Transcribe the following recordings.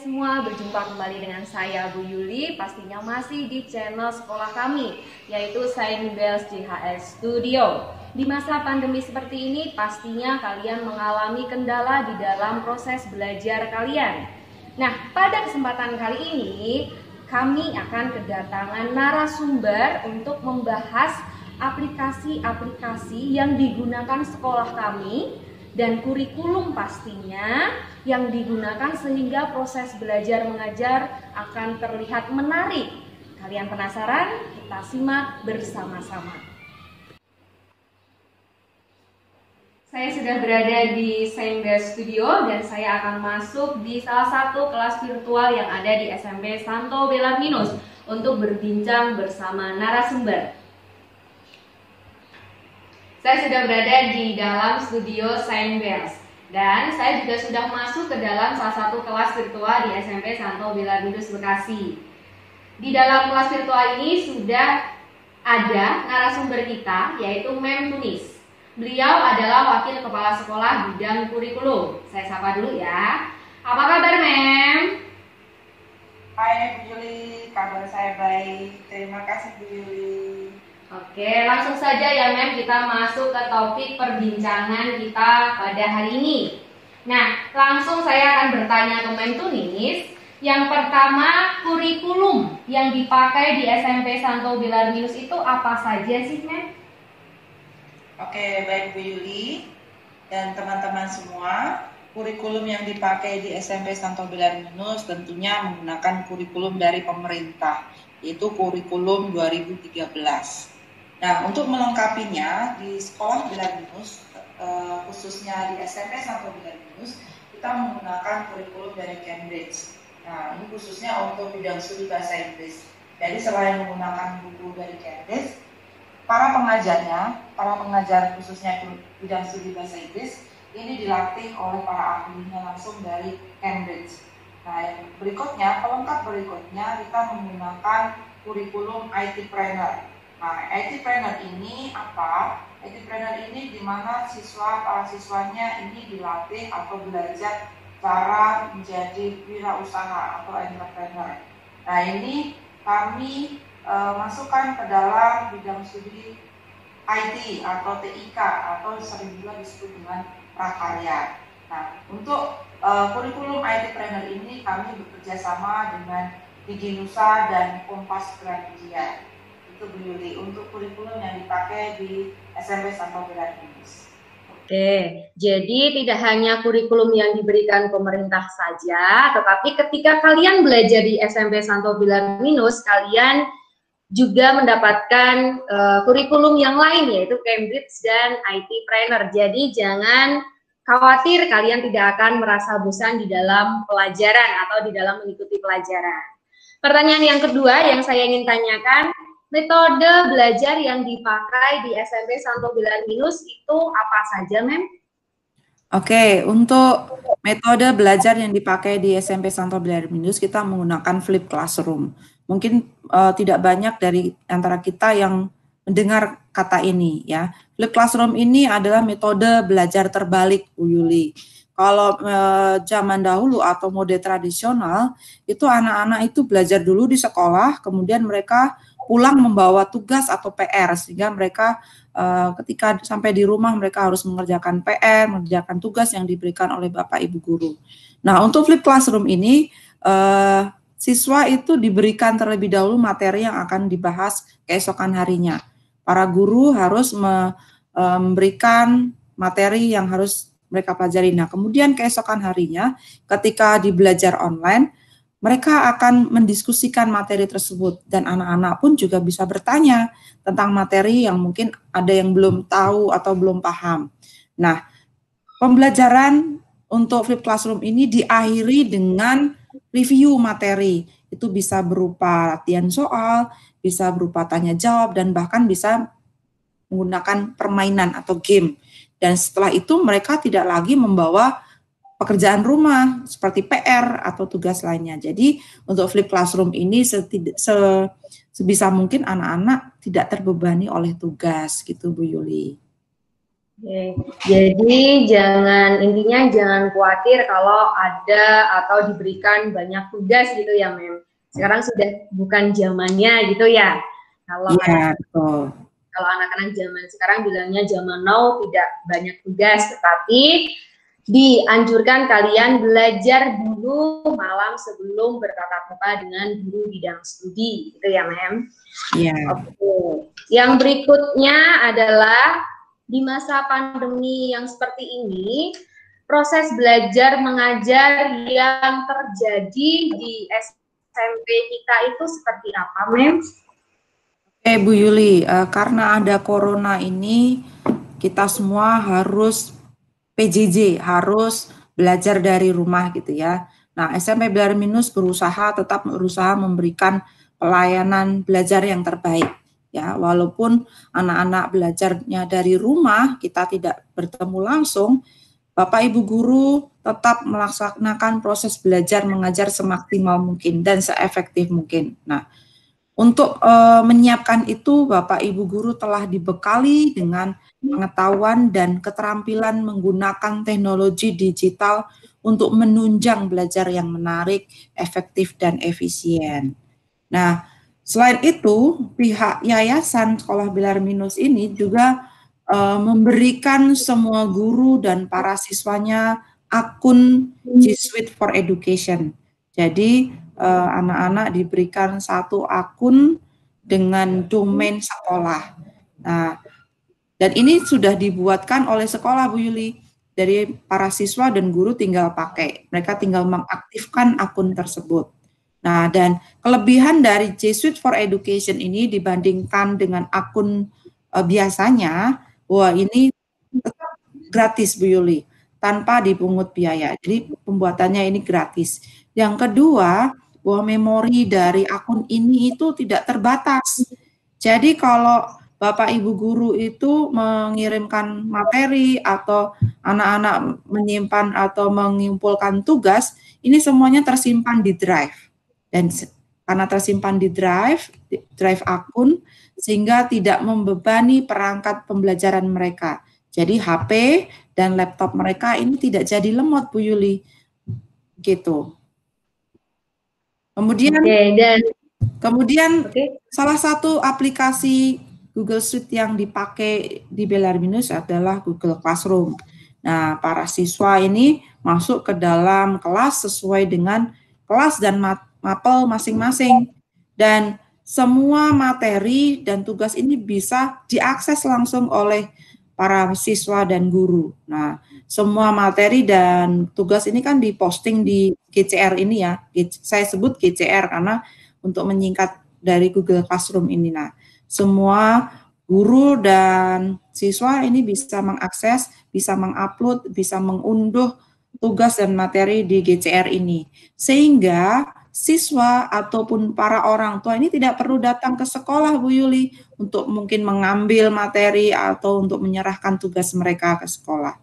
semua, berjumpa kembali dengan saya Bu Yuli, pastinya masih di channel sekolah kami, yaitu Saint Bells JHS Studio. Di masa pandemi seperti ini, pastinya kalian mengalami kendala di dalam proses belajar kalian. Nah, pada kesempatan kali ini, kami akan kedatangan narasumber untuk membahas aplikasi-aplikasi yang digunakan sekolah kami dan kurikulum pastinya yang digunakan sehingga proses belajar mengajar akan terlihat menarik. Kalian penasaran? Kita simak bersama-sama. Saya sudah berada di Saint Bells Studio dan saya akan masuk di salah satu kelas virtual yang ada di SMP Santo Belarminus untuk berbincang bersama narasumber. Saya sudah berada di dalam studio Saint Bells dan saya juga sudah masuk ke dalam salah satu kelas virtual di SMP Santo Belarminus Bekasi. Di dalam kelas virtual ini sudah ada narasumber kita, yaitu Mem Tunis. Beliau adalah Wakil Kepala Sekolah Bidang Kurikulum. Saya sapa dulu ya. Apa kabar, Mem? Hai Bu Yuli, kabar saya baik. Terima kasih Bu Yuli. Oke, langsung saja ya Mem, kita masuk ke topik perbincangan kita pada hari ini. Nah, langsung saya akan bertanya ke Mem Tunis. Yang pertama, kurikulum yang dipakai di SMP Santo Belarminus itu apa saja sih Mem? Oke, baik Bu Yuli dan teman-teman semua. Kurikulum yang dipakai di SMP Santo Belarminus tentunya menggunakan kurikulum dari pemerintah, yaitu kurikulum 2013. Nah, untuk melengkapinya di sekolah Belarminus, khususnya di SMP Santo Belarminus, kita menggunakan kurikulum dari Cambridge. Nah, ini khususnya untuk bidang studi bahasa Inggris. Jadi selain menggunakan buku dari Cambridge, para pengajar khususnya bidang studi bahasa Inggris, ini dilatih oleh para ahlinya langsung dari Cambridge. Nah, yang berikutnya, pelengkap berikutnya kita menggunakan kurikulum IT Trainer. Nah, IT Trainer ini apa? IT Trainer ini di mana para siswanya ini dilatih atau belajar cara menjadi wirausaha atau entrepreneur. Nah, ini kami masukkan ke dalam bidang studi IT atau TIK atau sering juga disebut dengan prakarya. Nah, untuk kurikulum IT Trainer ini kami bekerja sama dengan Diginusa dan Kompas Gramedia. Bu Yuli, untuk kurikulum yang dipakai di SMP Santo Belarminus. Oke, jadi tidak hanya kurikulum yang diberikan pemerintah saja, tetapi ketika kalian belajar di SMP Santo Belarminus, kalian juga mendapatkan kurikulum yang lain, yaitu Cambridge dan IT Trainer. Jadi jangan khawatir, kalian tidak akan merasa bosan di dalam pelajaran atau di dalam mengikuti pelajaran. Pertanyaan yang kedua yang saya ingin tanyakan, metode belajar yang dipakai di SMP Santo Belarminus itu apa saja, Mem? Oke, untuk metode belajar yang dipakai di SMP Santo Belarminus, kita menggunakan flip classroom. Mungkin tidak banyak dari antara kita yang mendengar kata ini, ya. Flip classroom ini adalah metode belajar terbalik, Bu Yuli. Kalau zaman dahulu atau mode tradisional, itu anak-anak itu belajar dulu di sekolah, kemudian mereka pulang membawa tugas atau PR, sehingga mereka ketika sampai di rumah mereka harus mengerjakan PR, mengerjakan tugas yang diberikan oleh Bapak Ibu guru. Nah, untuk flip classroom ini, siswa itu diberikan terlebih dahulu materi yang akan dibahas keesokan harinya. Para guru harus memberikan materi yang harus mereka pelajari. Nah, kemudian keesokan harinya ketika di belajar online, mereka akan mendiskusikan materi tersebut dan anak-anak pun juga bisa bertanya tentang materi yang mungkin ada yang belum tahu atau belum paham. Nah, pembelajaran untuk flip classroom ini diakhiri dengan review materi. Itu bisa berupa latihan soal, bisa berupa tanya jawab, dan bahkan bisa menggunakan permainan atau game. Dan setelah itu mereka tidak lagi membawa pekerjaan rumah seperti PR atau tugas lainnya. Jadi untuk flip classroom ini sebisa mungkin anak-anak tidak terbebani oleh tugas gitu Bu Yuli. Oke. Jadi intinya jangan khawatir kalau ada atau diberikan banyak tugas gitu ya, Mem. Sekarang sudah bukan zamannya gitu ya. Kalau Iya, betul. kalau anak-anak zaman sekarang bilangnya zaman now tidak banyak tugas, tetapi dianjurkan kalian belajar dulu malam sebelum bertatap muka dengan guru bidang studi, gitu ya, Mem. Iya. Oke. Yang berikutnya adalah di masa pandemi yang seperti ini, proses belajar mengajar yang terjadi di SMP kita itu seperti apa, Mem? Oke, Bu Yuli, karena ada corona ini, kita semua harus PJJ, harus belajar dari rumah gitu ya. Nah, SMP Bilar Minus tetap berusaha memberikan pelayanan belajar yang terbaik. Ya, walaupun anak-anak belajarnya dari rumah, kita tidak bertemu langsung, Bapak Ibu guru tetap melaksanakan proses belajar mengajar semaksimal mungkin dan seefektif mungkin. Nah, untuk menyiapkan itu, Bapak Ibu guru telah dibekali dengan pengetahuan dan keterampilan menggunakan teknologi digital untuk menunjang belajar yang menarik, efektif, dan efisien. Nah, selain itu, pihak Yayasan Sekolah Bilar Minus ini juga memberikan semua guru dan para siswanya akun G Suite for Education. Jadi, anak-anak diberikan satu akun dengan domain sekolah. Nah, dan ini sudah dibuatkan oleh sekolah, Bu Yuli. Dari para siswa dan guru tinggal pakai. Mereka tinggal mengaktifkan akun tersebut. Nah, dan kelebihan dari G Suite for Education ini dibandingkan dengan akun biasanya, wah ini tetap gratis, Bu Yuli, tanpa dipungut biaya. Jadi pembuatannya ini gratis. Yang kedua, bahwa memori dari akun ini itu tidak terbatas. Jadi kalau Bapak Ibu guru itu mengirimkan materi atau anak-anak menyimpan atau mengumpulkan tugas, ini semuanya tersimpan di drive. Dan karena tersimpan di drive akun, sehingga tidak membebani perangkat pembelajaran mereka. Jadi HP dan laptop mereka ini tidak jadi lemot, Bu Yuli. Gitu. Kemudian salah satu aplikasi Google Suite yang dipakai di Bilar Minus adalah Google Classroom. Nah, para siswa ini masuk ke dalam kelas sesuai dengan kelas dan mapel masing-masing. Dan semua materi dan tugas ini bisa diakses langsung oleh para siswa dan guru. Nah, semua materi dan tugas ini kan diposting di GCR ini ya. Saya sebut GCR karena untuk menyingkat dari Google Classroom ini. Nah, semua guru dan siswa ini bisa mengakses, bisa mengupload, bisa mengunduh tugas dan materi di GCR ini. Sehingga siswa ataupun para orang tua ini tidak perlu datang ke sekolah, Bu Yuli, untuk mungkin mengambil materi atau untuk menyerahkan tugas mereka ke sekolah.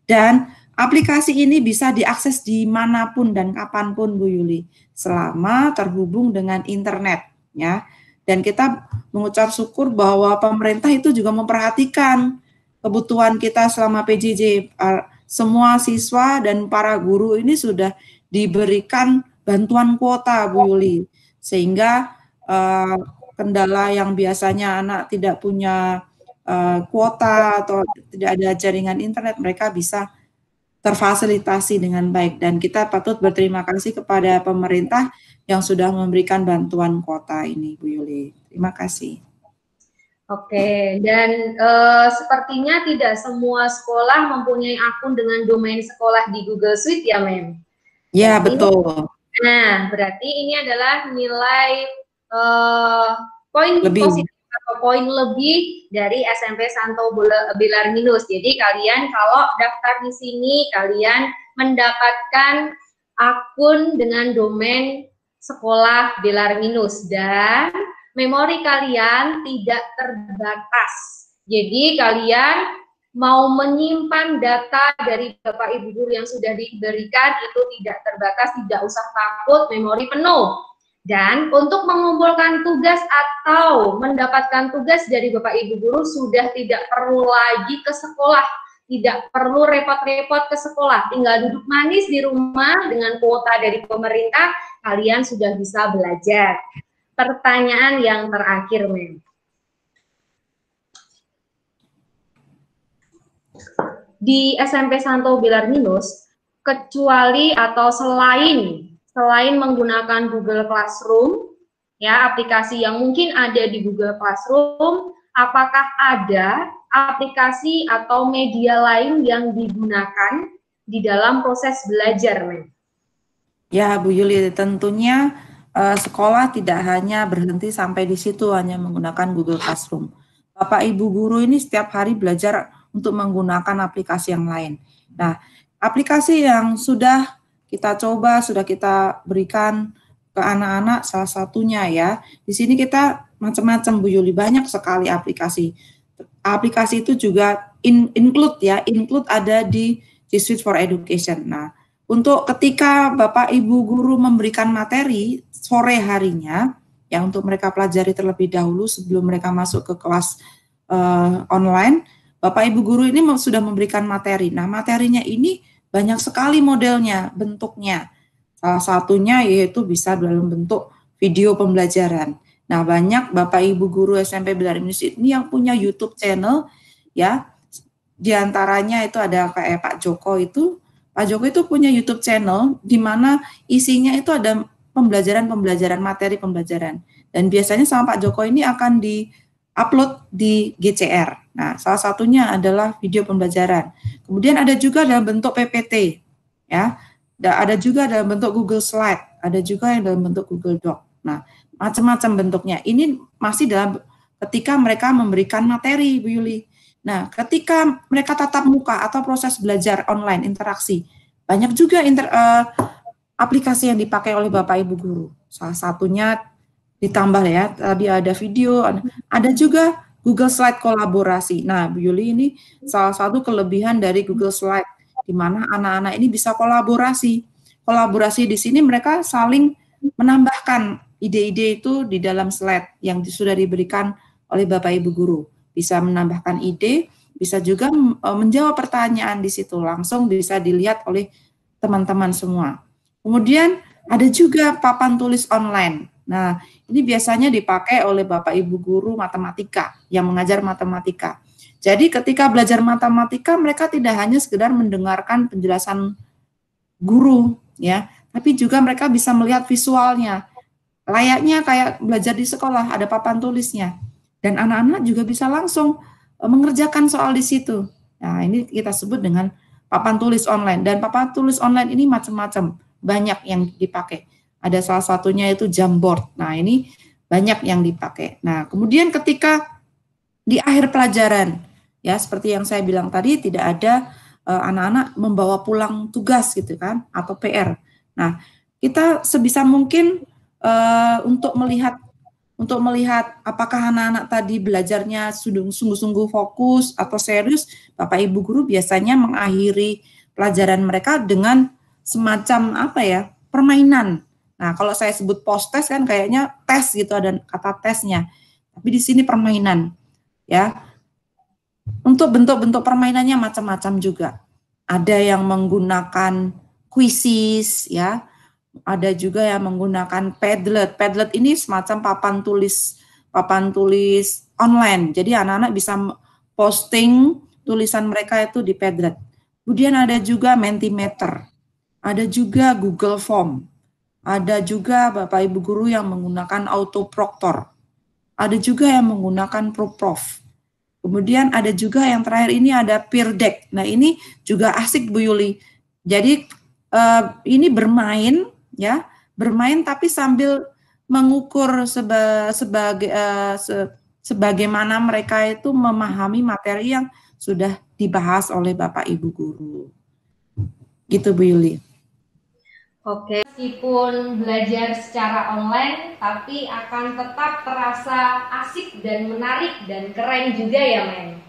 Dan aplikasi ini bisa diakses dimanapun dan kapanpun, Bu Yuli, selama terhubung dengan internet, ya. Dan kita mengucap syukur bahwa pemerintah itu juga memperhatikan kebutuhan kita selama PJJ. Semua siswa dan para guru ini sudah diberikan bantuan kuota, Bu Yuli, sehingga kendala yang biasanya anak tidak punya kuota atau tidak ada jaringan internet, mereka bisa terfasilitasi dengan baik. Dan kita patut berterima kasih kepada pemerintah yang sudah memberikan bantuan kuota ini, Bu Yuli. Terima kasih. Oke, dan sepertinya tidak semua sekolah mempunyai akun dengan domain sekolah di Google Suite ya, Mem? Ya, betul. Nah, berarti ini adalah nilai poin positif atau poin lebih dari SMP Santo Bilar Minus. Jadi kalian kalau daftar di sini, kalian mendapatkan akun dengan domain sekolah Bilar Minus dan memori kalian tidak terbatas. Jadi kalian mau menyimpan data dari Bapak Ibu guru yang sudah diberikan itu tidak terbatas, tidak usah takut, memori penuh. Dan untuk mengumpulkan tugas atau mendapatkan tugas dari Bapak Ibu guru sudah tidak perlu lagi ke sekolah, tidak perlu repot-repot ke sekolah, tinggal duduk manis di rumah dengan kuota dari pemerintah, kalian sudah bisa belajar. Pertanyaan yang terakhir, Mem. Di SMP Santo Bilar Minus, kecuali atau selain menggunakan Google Classroom, ya aplikasi yang mungkin ada di Google Classroom, apakah ada aplikasi atau media lain yang digunakan di dalam proses belajar, Men? Ya, Bu Yuli, tentunya sekolah tidak hanya berhenti sampai di situ hanya menggunakan Google Classroom. Bapak Ibu guru ini setiap hari belajar untuk menggunakan aplikasi yang lain. Nah, aplikasi yang sudah kita coba, sudah kita berikan ke anak-anak salah satunya ya. Di sini kita macam-macam Bu Yuli, banyak sekali aplikasi. Aplikasi itu juga include ada di G Suite for Education. Nah, untuk ketika Bapak Ibu guru memberikan materi sore harinya, ya untuk mereka pelajari terlebih dahulu sebelum mereka masuk ke kelas online, Bapak Ibu guru ini sudah memberikan materi. Nah, materinya ini banyak sekali modelnya, bentuknya. Salah satunya yaitu bisa dalam bentuk video pembelajaran. Nah, banyak Bapak Ibu guru SMP Bilar Minus ini yang punya YouTube channel, ya. Di antaranya itu ada kayak Pak Joko itu. Pak Joko itu punya YouTube channel di mana isinya itu ada pembelajaran, materi pembelajaran. Dan biasanya sama Pak Joko ini akan di-upload di GCR. Nah, salah satunya adalah video pembelajaran. Kemudian ada juga dalam bentuk PPT, ya. Ada juga dalam bentuk Google Slide, ada juga yang dalam bentuk Google Doc. Nah, macam-macam bentuknya. Ini masih dalam ketika mereka memberikan materi, Bu Yuli. Nah, ketika mereka tatap muka atau proses belajar online, interaksi, banyak juga aplikasi yang dipakai oleh Bapak Ibu guru. Salah satunya ditambah ya, tadi ada video, ada juga Google Slide kolaborasi. Nah, Bu Yuli, ini salah satu kelebihan dari Google Slide, di mana anak-anak ini bisa kolaborasi. Kolaborasi di sini mereka saling menambahkan ide-ide itu di dalam slide yang sudah diberikan oleh Bapak Ibu guru. Bisa menambahkan ide, bisa juga menjawab pertanyaan di situ, langsung bisa dilihat oleh teman-teman semua. Kemudian ada juga papan tulis online. Nah, ini biasanya dipakai oleh Bapak Ibu guru matematika yang mengajar matematika. Jadi ketika belajar matematika mereka tidak hanya sekedar mendengarkan penjelasan guru ya, tapi juga mereka bisa melihat visualnya. Layaknya kayak belajar di sekolah, ada papan tulisnya. Dan anak-anak juga bisa langsung mengerjakan soal di situ. Nah, ini kita sebut dengan papan tulis online. Dan papan tulis online ini macam-macam, banyak yang dipakai. Ada salah satunya itu Jamboard. Nah, ini banyak yang dipakai. Nah, kemudian ketika di akhir pelajaran, ya seperti yang saya bilang tadi, tidak ada anak-anak membawa pulang tugas gitu kan, atau PR. Nah, kita sebisa mungkin untuk melihat apakah anak-anak tadi belajarnya sungguh-sungguh fokus atau serius, Bapak Ibu guru biasanya mengakhiri pelajaran mereka dengan semacam apa ya, permainan. Nah, kalau saya sebut post-test kan kayaknya tes gitu, ada kata tesnya. Tapi di sini permainan, ya. Untuk bentuk-bentuk permainannya macam-macam juga. Ada yang menggunakan quizzes, ya. Ada juga yang menggunakan Padlet. Padlet ini semacam papan tulis online. Jadi anak-anak bisa posting tulisan mereka itu di Padlet. Kemudian ada juga Mentimeter. Ada juga Google Form. Ada juga Bapak Ibu guru yang menggunakan Autoproctor. Ada juga yang menggunakan ProProf. Kemudian ada juga yang terakhir ini ada Peer Deck. Nah, ini juga asik Bu Yuli. Jadi ini bermain ya, bermain tapi sambil mengukur sebagaimana mereka itu memahami materi yang sudah dibahas oleh Bapak Ibu guru. Gitu Bu Yuli. Oke, meskipun belajar secara online, tapi akan tetap terasa asik dan menarik dan keren juga ya, Men?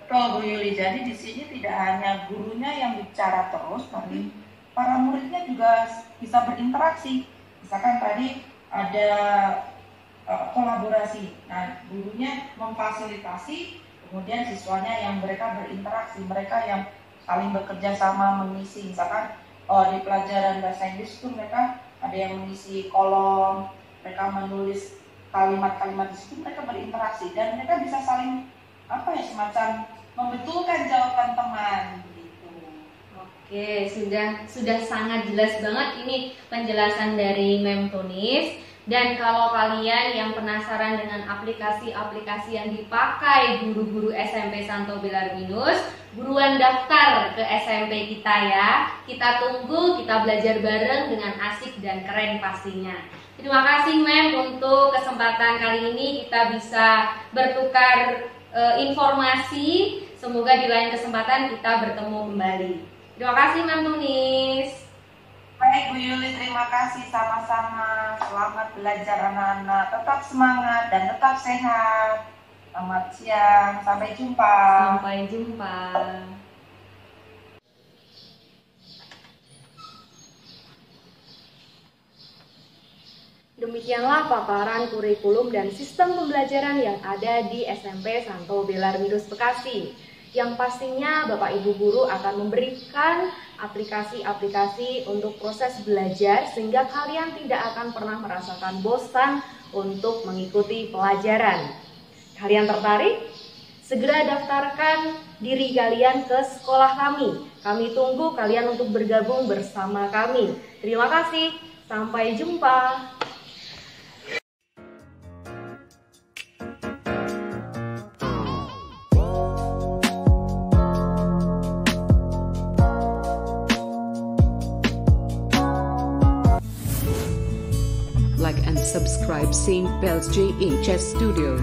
Betul Bu Yuli, jadi di sini tidak hanya gurunya yang bicara terus, tapi para muridnya juga bisa berinteraksi. Misalkan tadi ada kolaborasi, nah gurunya memfasilitasi, kemudian siswanya yang mereka berinteraksi, mereka yang saling bekerja sama mengisi. Misalkan di pelajaran bahasa Inggris itu mereka ada yang mengisi kolom, mereka menulis kalimat-kalimat di situ, mereka berinteraksi dan mereka bisa saling semacam membetulkan jawaban teman gitu. Oke, sudah sangat jelas banget ini penjelasan dari Mem Tunis. Dan kalau kalian yang penasaran dengan aplikasi-aplikasi yang dipakai guru-guru SMP Santo Belarminus, buruan daftar ke SMP kita ya. Kita tunggu, kita belajar bareng dengan asik dan keren pastinya. Terima kasih Mem untuk kesempatan kali ini kita bisa bertukar informasi. Semoga di lain kesempatan kita bertemu kembali. Terima kasih Mem Tunis. Baik Bu Yuli, terima kasih sama-sama. Selamat belajar anak-anak, tetap semangat dan tetap sehat. Selamat siang, sampai jumpa. Sampai jumpa. Demikianlah paparan kurikulum dan sistem pembelajaran yang ada di SMP Santo Belarminus Bekasi. Yang pastinya Bapak Ibu Guru akan memberikan aplikasi-aplikasi untuk proses belajar sehingga kalian tidak akan pernah merasakan bosan untuk mengikuti pelajaran. Kalian tertarik? Segera daftarkan diri kalian ke sekolah kami. Kami tunggu kalian untuk bergabung bersama kami. Terima kasih. Sampai jumpa. Like and subscribe St. Bells JHS Studio.